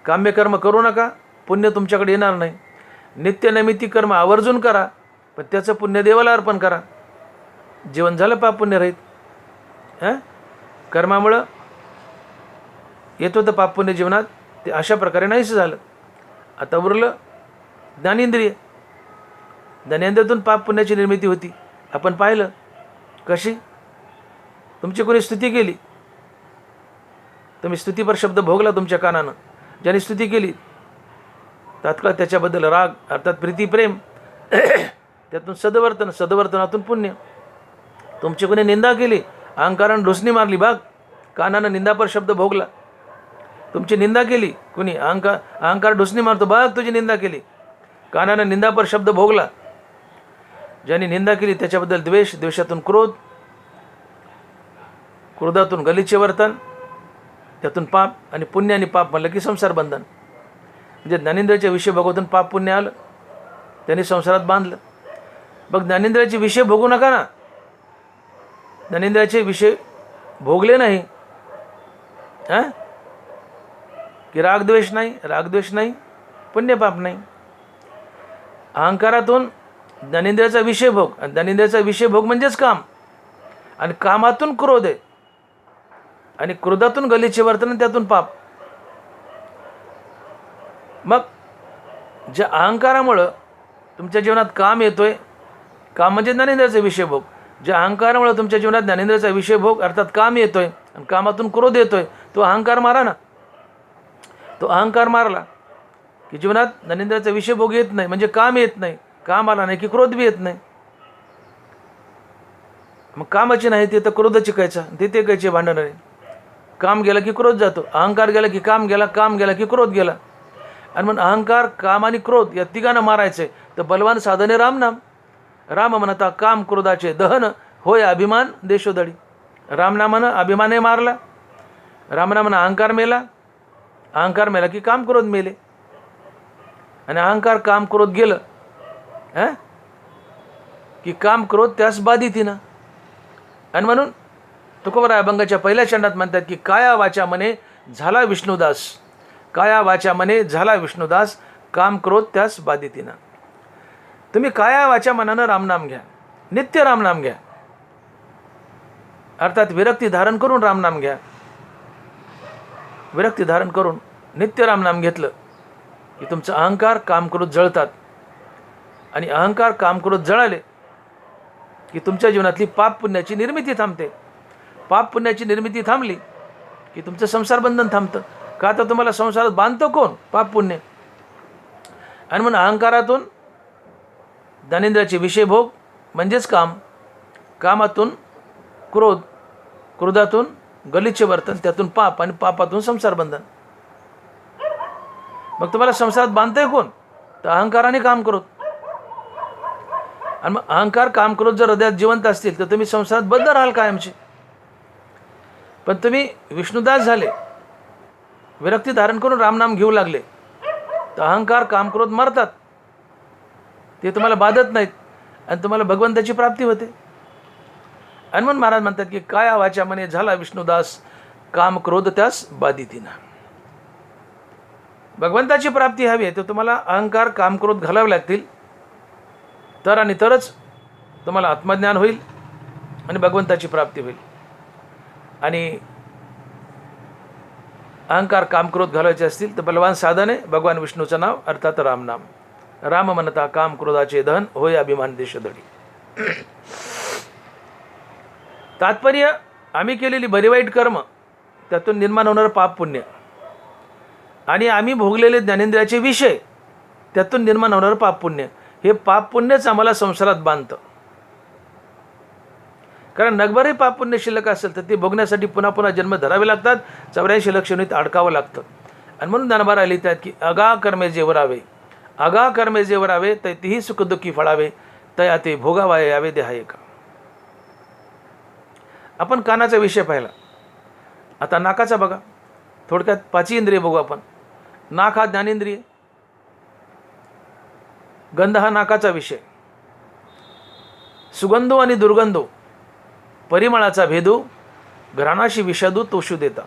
काम्य कर्म करू नका, पुण्य तुमच्याकडे येणार नाही. नित्य नैमित्तिक कर्म आवर्जून करा, पण त्याचं पुण्य देवाला अर्पण करा. जीवन झालं पाप पुण्य रहित. कर्मामुळं येत होतं पाप पुण्य जीवनात, ते अशा प्रकारे नाहीच झालं. आता उरलं ज्ञानेंद्रिय. ज्ञानेंद्रियातून पाप पुण्याची निर्मिती होती. आपण पाहिलं कशी. तुमची कोणी स्तुती केली, तुम्ही स्तुतीपर शब्द भोगला तुमच्या कानानं. ज्याने स्तुती केली तात्काळ त्याच्याबद्दल राग अर्थात प्रीती, प्रेम, त्यातून सदवर्तन, सदवर्तनातून पुण्य. तुमची कोणी निंदा केली, अहंकारानं ढोसणी मारली, बाग कानानं निंदापर शब्द भोगला. तुमची निंदा केली कुणी, अहंकार ढोसणी मारतो, बाग तुझी निंदा केली, कानानं निंदापर शब्द भोगला. ज्याने निंदा केली त्याच्याबद्दल द्वेष, द्वेषातून क्रोध, क्रोधातून गलिच्छ वर्तन, त्यातून पाप. आणि पुण्य आणि पाप म्हणलं की संसार बंधन. म्हणजे ज्ञानेंद्रियाच्या विषय भगवतून पाप पुण्य आलं. त्यांनी संसारात बांधलं. मग ज्ञानेंद्रियाचे विषय भोगू नका ना. ज्ञानेंद्रियाचे विषय भोगले नाही हां की रागद्वेष नाही, पुण्यपाप नाही. अहंकारातून ज्ञानेंद्रियाचा विषय भोग, आणि ज्ञानेंद्रियाचा विषय भोग म्हणजेच काम, आणि कामातून क्रोध आहे, आणि क्रोधातून गलिच्छ वर्तन, त्यातून पाप. मग ज्या अहंकारामुळं तुमच्या जीवनात काम येतोय, काम म्हणजे ज्ञानेंद्रियाचा विषय भोग. ज्या अहंकारामुळे तुमच्या जीवनात ज्ञानेंद्रियाचा विषय भोग अर्थात काम येतोय आणि कामातून क्रोध येतोय, तो अहंकार मारा ना. तो अहंकार मारला की जीवनात ज्ञानेंद्रियाचा विषय भोग येत नाही, म्हणजे काम येत नाही. काम आला नाही की क्रोध बी येत नाही. मग कामाची नाही ते तर क्रोधाची कायचा, ते कायचे भांडण आहे. काम गेलं की क्रोध जातो, अहंकार गेला की काम गेला, काम गेला की क्रोध गेला. आणि मग अहंकार, काम आणि क्रोध या तिघांना मारायचे तर बलवान साधने रामनाम. राम म्हणता काम क्रोधाचे दहन, होय अभिमान देशोदळी. रामनामानं अभिमानही मारला, रामनामानं अहंकार मेला, अहंकार मेला की काम क्रोध मेले. आणि अहंकार काम क्रोध गेलं की काम क्रोध त्यास बाधितीनं. आणि म्हणून तुकोबराय अभंगाच्या पहिल्या चंडात म्हणतात की काया वाचा मने झाला विष्णुदास, काया वाचा मने झाला विष्णुदास, काम क्रोध त्यास बाधितीनं. तुम्ही काया वाचा मनानं रामनाम घ्या, नित्य रामनाम घ्या, अर्थात विरक्ती धारण करून रामनाम घ्या. विरक्ती धारण करून नित्य रामनाम घेतलं की तुमचं अहंकार काम क्रोध जळतात. आणि अहंकार काम क्रोध जळाले की तुमच्या जीवनातली पाप पुण्याची निर्मिती थांबते. पाप पुण्याची निर्मिती थांबली की तुमचं संसार बंधन थांबतं. का तर तुम्हाला संसारात बांधतो कोण? पाप पुण्य. आणि म्हणून अहंकारातून ज्ञानेंद्रियाचे विषय भोग म्हणजेच काम, कामातून क्रोध, क्रोधातून गलिच्छ वर्तन, त्यातून पाप, आणि पापातून संसार बंधन. मग तुम्हाला संसारात बांधतंय कोण? तर अहंकाराने काम क्रोध. आणि मग अहंकार काम क्रोध जर हृदयात जिवंत असतील तर तुम्ही संसारात बद्ध राहाल कायमचे. पण तुम्ही विष्णुदास झाले, विरक्ती धारण करून रामनाम घेऊ लागले तर अहंकार काम क्रोध मरतात, ते तुम्हाला बाधत नाहीत आणि तुम्हाला भगवंताची प्राप्ती होते. आणि म्हणून महाराज म्हणतात की काया वाचा मने झाला विष्णुदास, काम क्रोध त्यास बाधितीनं. भगवंताची प्राप्ती हवी आहे तर तुम्हाला अहंकार काम क्रोध घालावे लागतील, तर आणि तरच तुम्हाला आत्मज्ञान होईल आणि भगवंताची प्राप्ती होईल. आणि अहंकार काम क्रोध घालायचे असतील तर बलवान साधने भगवान विष्णूचं नाव अर्थात रामनाम. राम म्हणता काम क्रोधाचे दहन, होय अभिमान देशोदळी. तात्पर्य, आम्ही केलेली बरी वाईट कर्म, त्यातून निर्माण होणारं पाप पुण्य, आणि आम्ही भोगलेले ज्ञानेंद्रियाचे विषय, त्यातून निर्माण होणारं पाप पुण्य, हे पाप पुण्यच आम्हाला संसारात बांधतं. कारण नगभरही पाप पुण्य शिल्लक असेल तर ते भोगण्यासाठी पुन्हा पुन्हा जन्म धरावे लागतात, 84 लक्ष योनीत अडकावं लागतं. आणि म्हणून ज्ञानोबा लिहितात की अगा कर्मे जेवरावे, अगा कर्मे जेवरावे, तैतीही सुख दुःखी फळावे, तया ते भोगावाये यावे देहा एका. आपण कानाचा विषय पाहिला, आता नाकाचा बघा. थोडक्यात 5 इंद्रिय बघू आपण. नाक हा ज्ञानेंद्रिय, गंध हा नाकाचा विषय, सुगंधो आणि दुर्गंधो परिमळाचा भेदू, घराणाशी विषादू तोषू देता.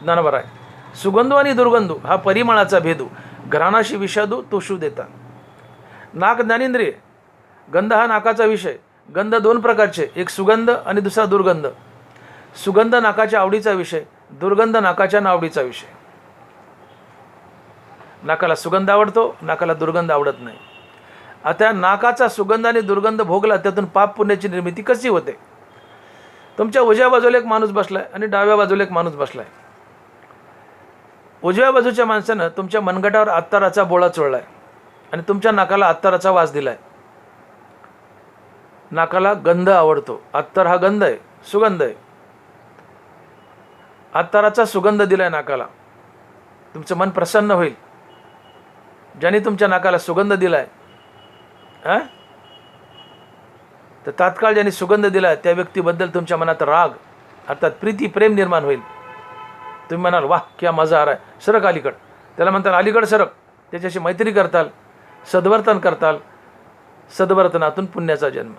ज्ञानोबा आहे, सुगंधो आणि दुर्गंधो हा परिमळाचा भेदू, घराणाशी विषादू तोषू देता. नाक ज्ञानेंद्रिय, गंध हा नाकाचा विषय. गंध 2 प्रकारचे, एक सुगंध आणि दुसरा दुर्गंध. सुगंध नाकाच्या आवडीचा विषय, दुर्गंध नाकाच्या नावडीचा विषय. नाकाला सुगंध आवडतो, नाकाला दुर्गंध आवडत नाही. आता नाकाचा सुगंध आणि दुर्गंध भोगला, त्यातून पाप पुण्याची निर्मिती कशी होते? तुमच्या उजव्या बाजूला एक माणूस बसलाय आणि डाव्या बाजूला एक माणूस बसलाय. उजव्या बाजूच्या माणसानं तुमच्या मनगटावर अत्तराचा बोळा चोळलाय आणि तुमच्या नाकाला अत्तराचा वास दिलाय. नाकाला गंध आवडतो, अत्तर हा गंध आहे, सुगंध आहे. अत्तराचा सुगंध दिलाय नाकाला, तुमचं मन प्रसन्न होईल. ज्याने तुमच्या नाकाला सुगंध दिलाय तर तात्काळ ज्याने सुगंध दिलाय त्या व्यक्तीबद्दल तुमच्या मनात राग अर्थात प्रीती प्रेम निर्माण होईल. तुम्ही म्हणाल वाह क्या मजा आ रहा है, सरक अलीकड. त्याला म्हणताल अलीकड सरक, त्याच्याशी मैत्री करताल, सद्वर्तन करताल, सद्वर्तनातून पुण्याचा जन्म.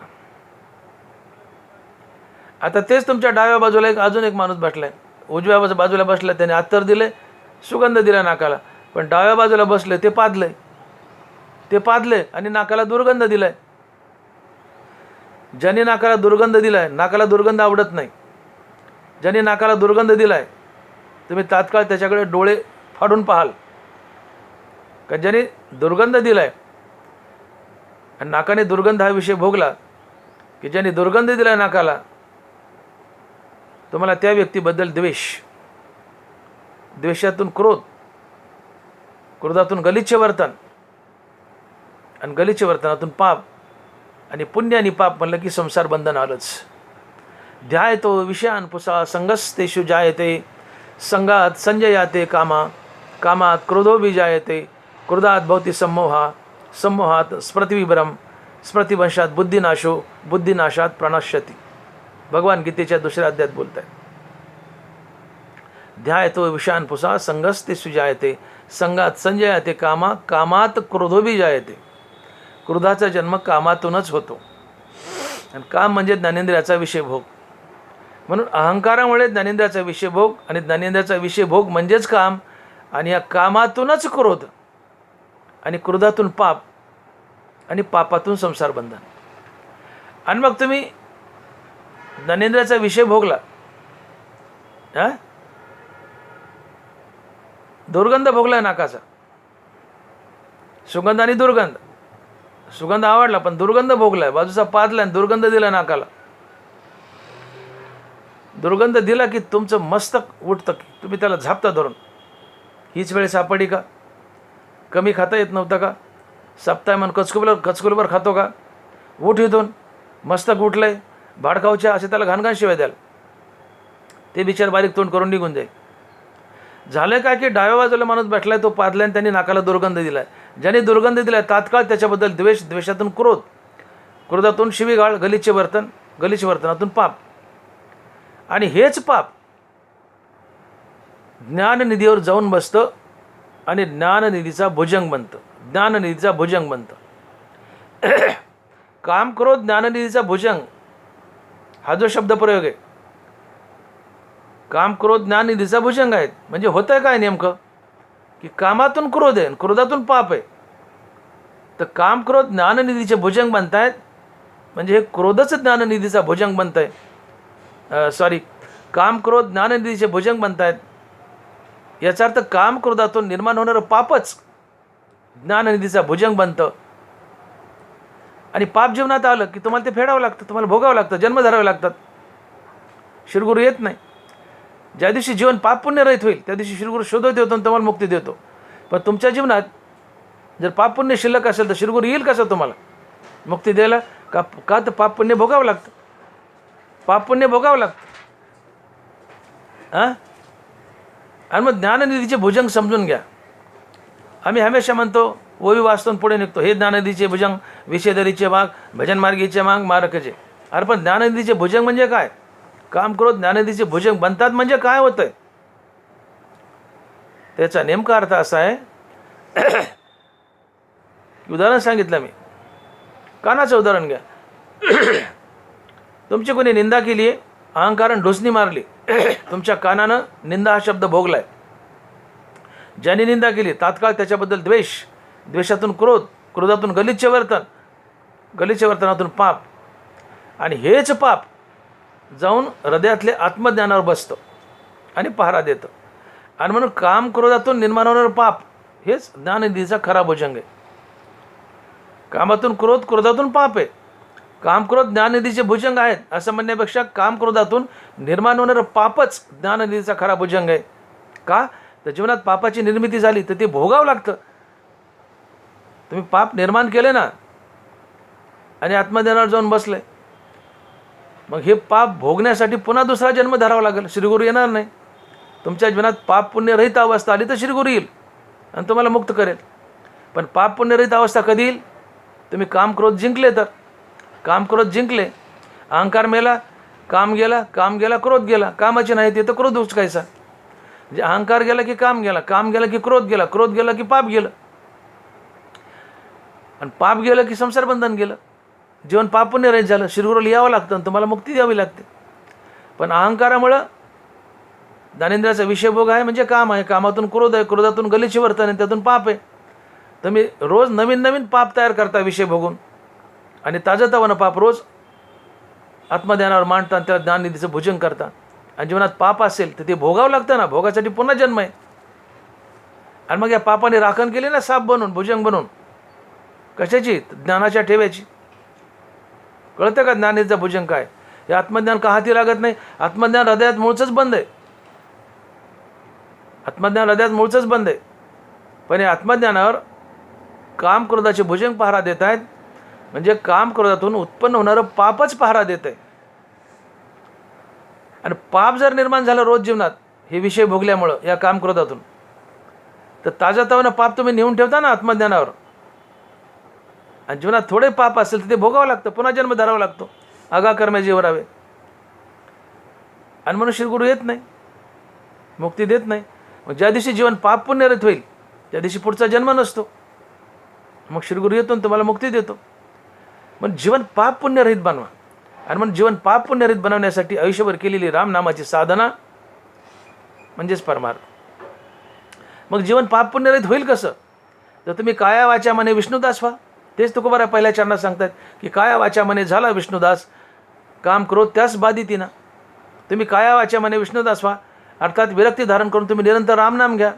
आता तेच तुमच्या डाव्या बाजूला अजून एक माणूस बसलाय, उजव्या बाजूला बसला, त्याने अत्तर दिले, सुगंध दिला नाकाला, पण डाव्या बाजूला बसले ते पादले आणि नाकाला दुर्गंध दिलाय. ज्याने नाकाला दुर्गंध दिलाय, नाकाला दुर्गंध आवडत नाही, ज्याने नाकाला दुर्गंध दिलाय तुम्ही तात्काळ त्याच्याकडे डोळे फाडून पाहाल. का ज्याने दुर्गंध दिलाय आणि नाकाने दुर्गंध हा विषय भोगला, की ज्याने दुर्गंध दिलाय नाकाला, तुम्हाला त्या व्यक्तीबद्दल द्वेषातून क्रोध, क्रोधातून गलिच्छ वर्तन, आणि गलिच्छ वर्तनातून पाप, आणि पुण्य आणि पाप म्हणलं की संसार बंधन आलंच. ध्यायतो विषयान पुसा संगस्तेषु जायते, संगात संजयाते कामा, कामात क्रोधो विजायते, क्रोधात भवति सम्मोहा, सम्मोहात स्मृतिविभ्रम, स्मृतिवंशात बुद्धिनाशो, बुद्धिनाशात प्रणश्यती. भगवान गीतेच्या दुसऱ्या अध्यायात बोलत आहे. ध्यायतो विषयान पुसा संगस्तेषु जायते, संगात संजयाते कामा, कामात क्रोधो विजायते. क्रोधाचा जन्म कामातूनच होतो, आणि काम म्हणजे ज्ञानेंद्रियाचा विषय भोग. म्हणून अहंकारामुळे ज्ञानेंद्रियाचा विषय भोग, आणि ज्ञानेंद्रियाचा विषय भोग म्हणजेच काम, आणि या कामातूनच क्रोध, आणि क्रोधातून पाप, आणि पापातून संसार बंधन. आणि मग तुम्ही ज्ञानेंद्रियाचा विषय भोगला, दुर्गंध भोगला नाकाचा, सुगंध आणि दुर्गंध, सुगंध आवडला पण दुर्गंध भोगलाय, बाजूचा पादला आणि दुर्गंध दिला नाकाला. दुर्गंध दिला की तुमचं मस्तक उठतं, की तुम्ही त्याला झापता धरून. हीच वेळ सापडी का? कमी खाता येत नव्हतं का? सप्ताह मन कचकुलवर खातो का? उठ इथून, मस्तक उठलंय, भाडखाऊच्या, असे त्याला घाणघाण शिवाय द्याल, ते बिचार बारीक तोंड करून निघून जाईल. झालं काय की डाव्या बाजूला माणूस बसलाय, तो पादलाय आणि त्यांनी नाकाला दुर्गंध दिलाय. ज्याने दुर्गंध दिलाय तात्काळ त्याच्याबद्दल द्वेष, द्वेषातून क्रोध, क्रोधातून शिवीगाळ, गलिच्छ वर्तन, गलिच्छ वर्तनातून पाप. आणि हेच पाप ज्ञाननिधीवर जाऊन बसतं आणि ज्ञाननिधीचा भुजंग बनतं, ज्ञाननिधीचा भुजंग बनतं. काम क्रोध ज्ञाननिधीचा भुजंग हा जो शब्दप्रयोग आहे, काम क्रोध ज्ञाननिधीचा भुजंग आहेत, म्हणजे होतंय काय नेमकं की कामातून क्रोध आहे, क्रोधातून पाप आहे. तर काम क्रोध ज्ञाननिधीचे भुजंग बनतायत, म्हणजे हे क्रोधच ज्ञाननिधीचा भुजंग बनतंय. काम क्रोध ज्ञाननिधीचे भुजंग बनतायत. याचा अर्थ काम क्रोधातून निर्माण होणारं पापच ज्ञाननिधीचा भुजंग बनतं. आणि पाप जीवनात आलं की तुम्हाला ते फेडावं लागतं, तुम्हाला भोगावं लागतं, जन्म धरावे लागतात. श्रीगुरु येत नाही. ज्या दिवशी जीवन पाप पुण्य रहित होईल त्या दिवशी श्रीगुरु शोधत येतो आणि तुम्हाला मुक्ती देतो. पण तुमच्या जीवनात जर पाप पुण्य शिल्लक असेल तर श्रीगुरु येईल कसं तुम्हाला मुक्ती द्यायला? का तर पाप पुण्य भोगावं लागतं, पाप पुण्य भोगावं लागतं. आणि मग ज्ञाननिधीचे भुजंग समजून घ्या. आम्ही हमेशा म्हणतो, ओवी वाचतून पुढे निघतो, हे ज्ञाननिधीचे भुजंग, विषयधरीचे माग, भजन मार्गीचे माग, मारकचे. अरे पण ज्ञाननिधीचे भुजंग म्हणजे काय? काम क्रोध ज्ञाननिधीचे भुजंग बनतात म्हणजे काय होतंय? त्याचा नेमका अर्थ असा आहे, उदाहरण सांगितलं मी, कानाचं उदाहरण घ्या. तुमची कोणी निंदा केली आहे, अहंकारानं ढोसणी मारली, तुमच्या कानानं निंदा हा शब्द भोगलाय. ज्याने निंदा केली तात्काळ त्याच्याबद्दल द्वेष, द्वेषातून क्रोध, क्रोधातून गलिच्छ वर्तन, गलिच्छ वर्तनातून पाप. आणि हेच पाप जाऊन हृदयातले आत्मज्ञानावर बसतं आणि पहारा देतं. आणि म्हणून काम क्रोधातून निर्माण होणारं पाप हेच ज्ञाननिधीचा खरा भुजंग आहे. कामातून क्रोध, क्रोधातून पाप आहे. काम क्रोध ज्ञाननिधीचे भुजंग आहेत असं म्हणण्यापेक्षा काम क्रोधातून निर्माण होणारं पापच ज्ञाननिधीचा खरा भुजंग आहे. का तर जीवनात पापाची निर्मिती झाली तर ते भोगावं लागतं. तुम्ही पाप निर्माण केले ना आणि आत्मज्ञानावर जाऊन बसले, मग हे पाप भोगण्यासाठी पुन्हा दुसरा जन्म धरावा लागेल. श्रीगुरु येणार नाही. तुमच्या जीवनात पाप पुण्यरहित अवस्था आली तर श्रीगुरु येईल आणि तुम्हाला मुक्त करेल. पण पाप पुण्यरहित अवस्था कधी येईल? तुम्ही काम क्रोध जिंकले तर. काम क्रोध जिंकले, अहंकार मेला, काम गेला, काम गेला, क्रोध गेला. कामाचे नाही ते तर क्रोध उचकायचा. म्हणजे अहंकार गेला की काम गेला, काम गेला की क्रोध गेला, क्रोध गेला की पाप गेलं. आणि पाप गेलं की संसार बंधन गेलं, जीवन पाप पुण्य रहित झालं, श्रीगुरूला यावं लागतं आणि तुम्हाला मुक्ती द्यावी लागते. पण अहंकारामुळं ज्ञानेंद्रियाचा विषय भोग आहे म्हणजे काम आहे, कामातून क्रोध आहे, क्रोधातून गलिच्छ वर्तन आहे, त्यातून पाप आहे. तुम्ही रोज नवीन नवीन पाप तयार करता विषय भोगून, आणि ताजंतवानं पाप रोज आत्मध्यानावर मांडता आणि त्या ज्ञाननिधीचं भुजंग करता. आणि जीवनात पाप असेल तर ते भोगावं लागतं ना, भोगासाठी पुन्हा जन्म आहे. आणि मग या पापाने राखण केली ना साप बनून, भुजंग बनून, कशाची? ज्ञानाच्या ठेव्याची. कळतं का ज्ञानीचा भुजंग काय? हे आत्मज्ञान का हाती लागत नाही? आत्मज्ञान हृदयात मूळचंच बंद आहे. आत्मज्ञान हृदयात मूळचंच बंद आहे. पण हे आत्मज्ञानावर काम क्रोधाचे भुजंग पहारा देत आहेत, म्हणजे काम क्रोधातून उत्पन्न होणारं पापच पहारा देत आहे. आणि पाप जर निर्माण झालं रोज जीवनात हे विषय भोगल्यामुळं या काम क्रोधातून, तर ताजंतवानं पाप तुम्ही नेऊन ठेवता ना आत्मज्ञानावर. आणि जीवनात थोडे पाप असेल तर ते भोगावं लागतं, पुन्हा जन्म धरावा लागतो, आगा कर्मे जीवरावे. आणि म्हणून श्रीगुरू येत नाही, मुक्ती देत नाही. मग ज्या दिवशी जीवन पाप पुण्यरहित होईल त्या दिवशी पुढचा जन्म नसतो. मग श्रीगुरू येतो आणि तुम्हाला मुक्ती देतो. मग जीवन पाप पुण्यरहित बनवा. आणि मग जीवन पाप पुण्यरहित बनवण्यासाठी आयुष्यभर केलेली रामनामाची साधना म्हणजेच परमार्थ. मग जीवन पाप पुण्यरहित होईल कसं? तर तुम्ही काया वाचा मने विष्णुदास व्हा. तेच तुकोबारा पहिल्या चरणात सांगतात की काया वाचा मने झाला विष्णुदास, काम क्रोध त्यास बाधितीना. तुम्ही काया वाचा मने विष्णुदास व्हा, अर्थात विरक्ती धारण करून तुम्ही निरंतर रामनाम घ्या.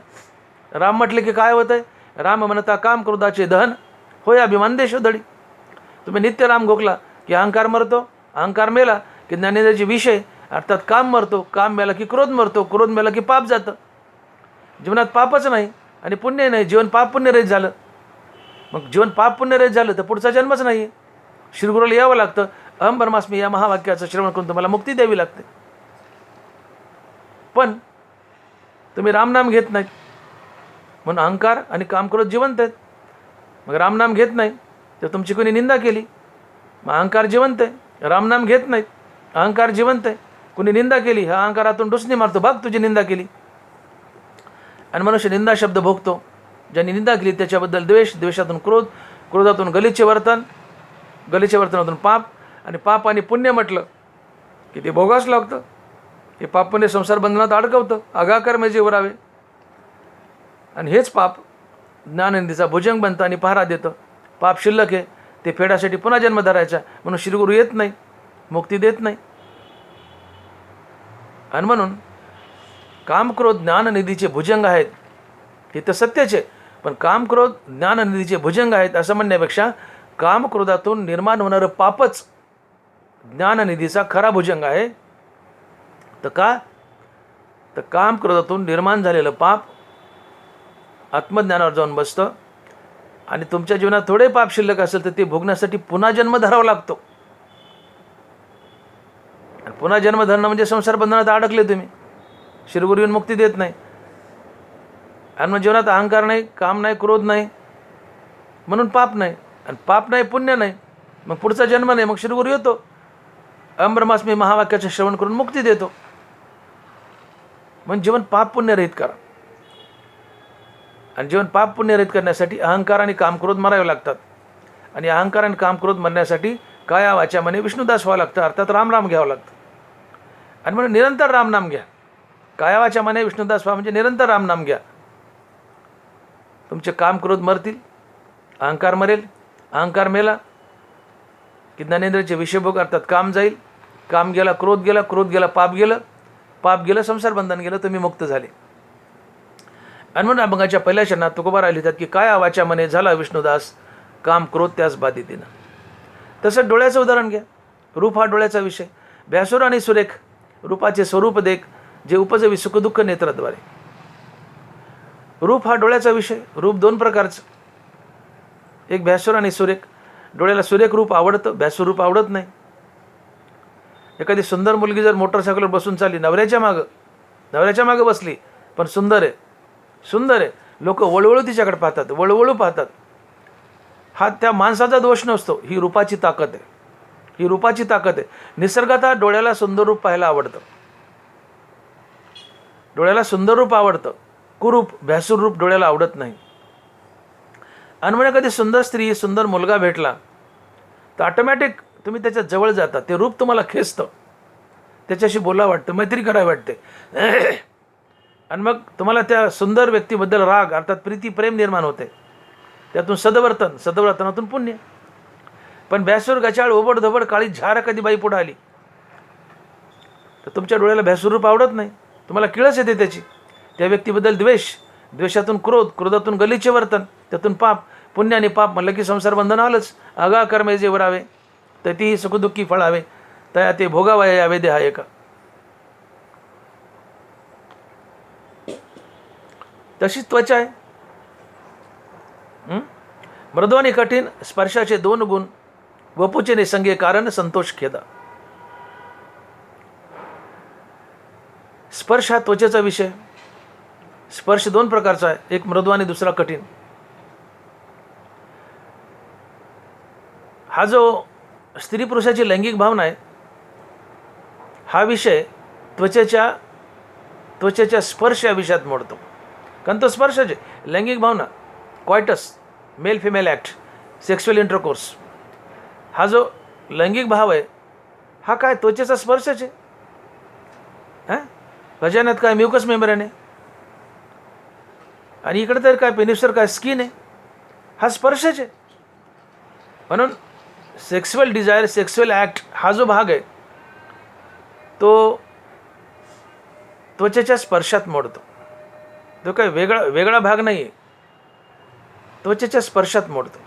राम म्हटले की काय होतंय? राम म्हणता काम क्रोधाचे दहन होय अभिमान देशो दडी. तुम्ही नित्य राम घोकला की अहंकार मरतो, अहंकार मेला की ज्ञानेंद्रियाचे विषय अर्थात काम मरतो, काम मेला की क्रोध मरतो, क्रोध मेला की पाप जातं. जीवनात पापच नाही आणि पुण्य नाही, जीवन पाप पुण्यरहित झालं. मग जीवन पाप पुण्यरहित झालं तर पुढचा जन्मच नाही आहे. श्रीगुरूला यावं लागतं. अहम ब्रह्मास्मी या महावाक्याचं श्रवण करून तुम्हाला मुक्ती द्यावी लागते. पण तुम्ही रामनाम घेत नाहीत म्हणून अहंकार आणि कामक्रोध जिवंत आहेत. मग रामनाम घेत नाही तर तुमची कोणी निंदा केली, मग अहंकार जिवंत आहे. रामनाम घेत नाहीत, अहंकार जिवंत आहे. कुणी निंदा केली, हा अहंकारातून डुसणी मारतो, बघ तुझी निंदा केली. आणि मनुष्य निंदा शब्द भोगतो. ज्यांनी निंदा केली त्याच्याबद्दल द्वेष, द्वेषातून क्रोध, क्रोधातून गलिच्छ वर्तन, गलिच्छ वर्तनातून पाप, आणि पाप आणि पुण्य म्हटलं की ते भोगावंच लागतं. हे पाप पुण्य संसार बंधनात अडकवतं, आगाकर्मे जीवरावे. आणि हेच पाप ज्ञाननिधीचा भुजंग बनतं आणि पहारा देतं. पाप शिल्लक आहे, ते फेडासाठी पुन्हा जन्म धरायचा, म्हणून श्रीगुरू येत नाही, मुक्ती देत नाही. आणि म्हणून कामक्रोध ज्ञाननिधीचे भुजंग आहेत हे तर सत्यच आहे. पण कामक्रोध ज्ञाननिधीचे भुजंग आहेत असं म्हणण्यापेक्षा कामक्रोधातून निर्माण होणारं पापच ज्ञाननिधीचा खरा भुजंग आहे. तर का? तर कामक्रोधातून निर्माण झालेलं पाप आत्मज्ञानावर जाऊन बसतं. आणि तुमच्या जीवनात थोडे पाप शिल्लक असेल तर ते भोगण्यासाठी पुन्हा जन्म धरावा लागतो. आणि पुन्हा जन्म धरणं म्हणजे संसार बंधनात अडकले तुम्ही, श्रीगुरू येऊन मुक्ती देत नाही. आणि मग जीवनात अहंकार नाही, काम नाही, क्रोध नाही, म्हणून पाप नाही. आणि पाप नाही, पुण्य नाही, मग पुढचा जन्म नाही. मग श्रीगुरू येतो, अहम ब्रह्मास्मी महावाक्याचं श्रवण करून मुक्ती देतो. म्हणजे जीवन पाप पुण्यरहित करा. आणि जीवन पाप पुण्यरहित करण्यासाठी अहंकार आणि कामक्रोध मरावे लागतात. आणि अहंकार आणि कामक्रोध मरण्यासाठी काया वाचा मने विष्णुदास व्हावं लागतं, अर्थात रामनाम घ्यावं लागतं. आणि म्हणून निरंतर रामनाम घ्या. काया वाचा मने विष्णुदास व्हा म्हणजे निरंतर रामनाम घ्या. तुमचे कामक्रोध मरतील, अहंकार मरेल, अहंकार मेला की ज्ञानेंद्रियाचे विषयभोग अर्थात काम जाईल, काम गेला क्रोध गेला, क्रोध गेला पाप गेलं, पाप गेलं संसार बंधन गेलं, तुम्ही मुक्त झाले. आणि म्हणून अभंगाच्या पहिल्या चरणात तुकोबा लिहितात की काया वाचा मने झाला विष्णुदास, काम क्रोध त्यास बाधितीनं. तसं डोळ्याचं उदाहरण घ्या. रूप हा डोळ्याचा विषय. भ्यासुर आणि सुरेख रूपाचे स्वरूप देख, जे उपजवी सुखदुःख नेत्राद्वारे. रूप हा डोळ्याचा विषय. रूप दोन प्रकारचं, एक भ्यासुर आणि सुरेख. डोळ्याला सुरेख रूप आवडतं, भ्यासुर रूप आवडत नाही. एखादी सुंदर मुलगी जर मोटरसायकलवर बसून चालली, नवऱ्याच्या मागं बसली, पण सुंदर आहे, लोक वळवळू तिच्याकडे पाहतात, वळवळू पाहतात. हा त्या माणसाचा दोष नसतो, ही रूपाची ताकद आहे. निसर्गात डोळ्याला सुंदर रूप पाहायला आवडतं, डोळ्याला सुंदर रूप आवडतं. कुरूप भ्यासूर रूप डोळ्याला आवडत नाही. आणि म्हणे कधी सुंदर स्त्री सुंदर मुलगा भेटला तर ऑटोमॅटिक तुम्ही त्याच्या जवळ जाता, ते रूप तुम्हाला खेचतं, त्याच्याशी बोला वाटतं, मैत्री करावी वाटते आणि मग तुम्हाला त्या सुंदर व्यक्तीबद्दल राग अर्थात प्रीती प्रेम निर्माण होते, त्यातून सदवर्तनातून पुण्य. पण भॅसूर गचाळ ओबड धबड काळी झार कधी बाई पुढे आली तर तुमच्या डोळ्याला भॅसूर रूप आवडत नाही, तुम्हाला किळस येते त्याची. त्या व्यक्तीबद्दल द्वेषातून क्रोधातून गलिच्छ वर्तन, त्यातून पाप, पुण्य आणि पाप म्हणलं की संसार बंधन आलंच. आगा कर्मे जे वरावे तर तीही सुखदुःखी फळावे, तया ते भोगावया यावे देहा एका. तशीच त्वचा आहे. मृदू आणि कठीण स्पर्शाचे 2 गुण, वपुचे निसंगे कारण संतोष खेदा. स्पर्श हा त्वचेचा विषय. स्पर्श 2 प्रकारचा आहे, एक मृदू आणि दुसरा कठीण. हा जो स्त्री पुरुषाची लैंगिक भावना आहे हा विषय त्वचेच्या स्पर्श या विषयात मोडतो. कारण तो स्पर्शाचे लैंगिक भावना, coitus, male female act, sexual intercourse, हा जो लैंगिक भाव आहे हा काय त्वचेचा स्पर्शच आहे. भजनात काय म्युकस मेम्ब्रेन आहे आणि इकडे तर काय पेनिसवर काय स्किन आहे, हा स्पर्शच आहे. म्हणून सेक्सुअल डिझायर, सेक्सुअल ॲक्ट हा जो भाग आहे तो त्वचेच्या स्पर्शात मोडतो. तो काही वेगळा भाग नाही आहे, त्वचेच्या स्पर्शात मोडतो.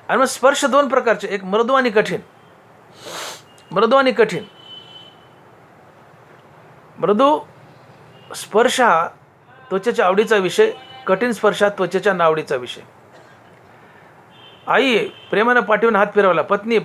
आणि मग स्पर्श 2 प्रकारचे, एक मृदू आणि कठीण. मृदू स्पर्श हा त्वचेच्या आवडीचा विषय, कठीण स्पर्श हा त्वचेच्या नावडीचा विषय. आई प्रेमानं पाठवून हात फिरवला, पत्नी